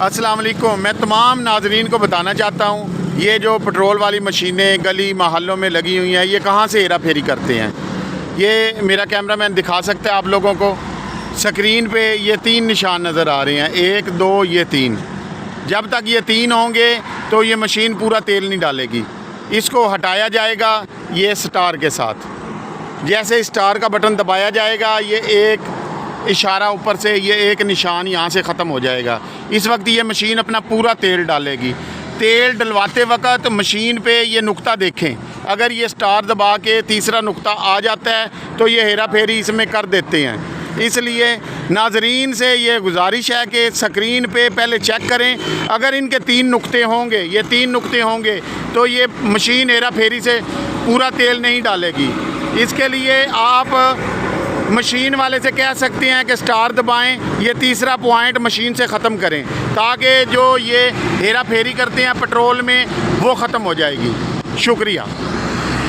अस्सलाम वालेकुम। मैं तमाम नाजरीन को बताना चाहता हूँ, ये जो पेट्रोल वाली मशीनें गली मोहल्लों में लगी हुई हैं, ये कहाँ से हेरा फेरी करते हैं। ये मेरा कैमरामैन दिखा सकता है आप लोगों को। स्क्रीन पे ये 3 निशान नज़र आ रहे हैं, 1 2 ये 3। जब तक ये 3 होंगे तो ये मशीन पूरा तेल नहीं डालेगी। इसको हटाया जाएगा ये स्टार के साथ। जैसे स्टार का बटन दबाया जाएगा, ये एक इशारा ऊपर से, ये एक निशान यहाँ से ख़त्म हो जाएगा। इस वक्त ये मशीन अपना पूरा तेल डालेगी। तेल डलवाते वक्त मशीन पे ये नुक्ता देखें, अगर ये स्टार दबा के तीसरा नुक्ता आ जाता है तो ये हेरा फेरी इसमें कर देते हैं। इसलिए नाजरीन से ये गुजारिश है कि स्क्रीन पे पहले चेक करें। अगर इनके 3 नुक्ते होंगे, ये 3 नुक्ते होंगे, तो ये मशीन हेरा फेरी से पूरा तेल नहीं डालेगी। इसके लिए आप मशीन वाले से कह सकते हैं कि स्टार दबाएं, ये तीसरा पॉइंट मशीन से ख़त्म करें, ताकि जो ये हेरा फेरी करते हैं पेट्रोल में वो ख़त्म हो जाएगी। शुक्रिया।